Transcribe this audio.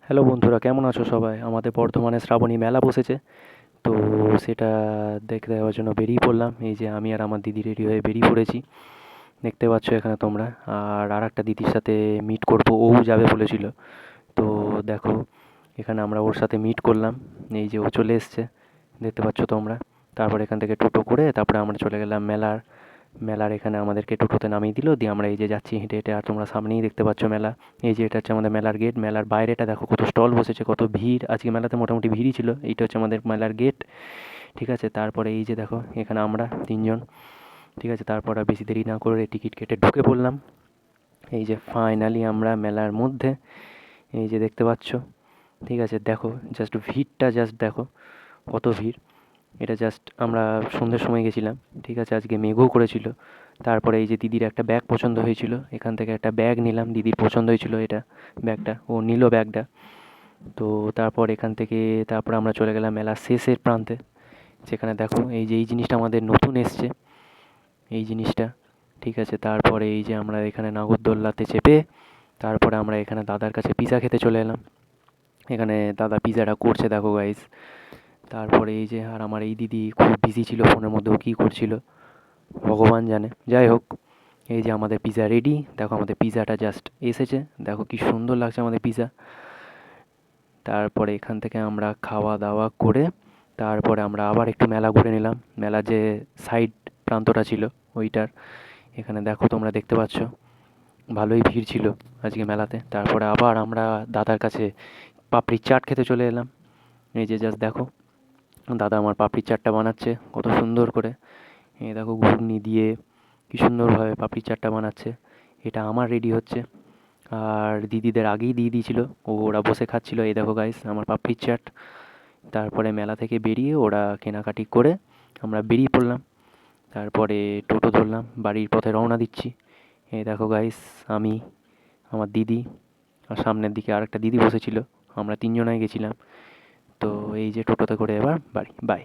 Hello বন্ধুরা, কেমন আছো সবাই? আমাদের বর্ধমানে শ্রাবণী মেলা বসেছে। তো সেটা দেখতে যাওয়ার জন্য বেরিয়ে পড়লাম। এই যে আমি আর আমার দিদি রেডি হয়ে বেরিয়ে পড়েছি, দেখতে পাচ্ছ এখানে তোমরা। আর একটা দিদির সাথে মিট করব, ও যাবে বলেছিল। তো দেখো, এখানে আমরা ওর সাথে মিট করলাম। এই যে ও চলে এসছে, দেখতে পাচ্ছ তোমরা। তারপর এখান থেকে টোটো করে তারপরে আমরা চলে গেলাম মেলার মেলার এখানে আমাদেরকে টোটোতে নামিয়ে দিল, দিয়ে আমরা এই যে যাচ্ছি হেঁটে হেঁটে। আর তোমরা সামনেই দেখতে পাচ্ছ মেলা। এই যে এটা হচ্ছে আমাদের মেলার গেট। মেলার বাইরেটা দেখো কত স্টল বসেছে, কত ভিড়। আজকে মেলাতে মোটামুটি ভিড়ই ছিল। এইটা হচ্ছে আমাদের মেলার গেট, ঠিক আছে। তারপরে এই যে দেখো, এখানে আমরা তিনজন, ঠিক আছে। তারপর আর বেশি দেরি না করে টিকিট কেটে ঢুকে পড়লাম। এই যে ফাইনালি আমরা মেলার মধ্যে, এই যে দেখতে পাচ্ছ, ঠিক আছে। দেখো জাস্ট ভিড়টা, জাস্ট দেখো কত ভিড়। এটা জাস্ট আমরা সন্ধ্যের সময় গেছিলাম, ঠিক আছে। আজকে মেঘও করেছিল। তারপরে এই যে দিদির একটা ব্যাগ পছন্দ হয়েছিল, এখান থেকে একটা ব্যাগ নিলাম। দিদির পছন্দ হয়েছিল এটা, ব্যাগটা, ও নিল ব্যাগটা। তো তারপর এখান থেকে তারপর আমরা চলে গেলাম মেলার শেষের প্রান্তে, যেখানে দেখো এই যে এই জিনিসটা আমাদের নতুন এসছে, এই জিনিসটা, ঠিক আছে। তারপরে এই যে আমরা এখানে নাগরদোল্লাতে চেপে তারপরে আমরা এখানে দাদার কাছে পিৎজা খেতে চলে এলাম। এখানে দাদা পিৎজাটা করছে, দেখো গাইস। তারপরে এই যে, আর আমার এই দিদি খুব বিজি ছিল ফোনের মধ্যে, ও কী করছিল ভগবান জানে। যাই হোক, এই যে আমাদের পিৎজা রেডি। দেখো আমাদের পিৎজাটা জাস্ট এসেছে, দেখো কি সুন্দর লাগছে আমাদের পিৎজা। তারপরে এখান থেকে আমরা খাওয়া দাওয়া করে তারপরে আমরা আবার একটু মেলা ঘুরে নিলাম। মেলার যে সাইড প্রান্তটা ছিল ওইটার, এখানে দেখো তোমরা দেখতে পাচ্ছ ভালোই ভিড় ছিল আজকে মেলাতে। তারপরে আবার আমরা দাদার কাছে পাপড়ির চাট খেতে চলে এলাম। এই যে জাস্ট দেখো, দাদা আমার পাপড়ির চাটটা বানাচ্ছে কত সুন্দর করে। এই দেখো ঘুগনি দিয়ে কি সুন্দরভাবে পাপড়ির চাটটা বানাচ্ছে। এটা আমার রেডি হচ্ছে, আর দিদিদের আগেই দিয়ে দিয়েছিল। ওরা বসে খাচ্ছিল। এই দেখো গাইস আমার পাপড়ির চাট। তারপরে মেলা থেকে বেরিয়ে ওরা কেনাকাটি করে আমরা বেরিয়ে পড়লাম। তারপরে টোটো ধরলাম, বাড়ির পথে রওনা দিচ্ছি। এই দেখো গাইস, আমি, আমার দিদি, আর সামনের দিকে আরেকটা দিদি বসেছিল। আমরা তিনজনাই গেছিলাম। তো এই যে টোটোতে করে এবার বাড়ি, বাই।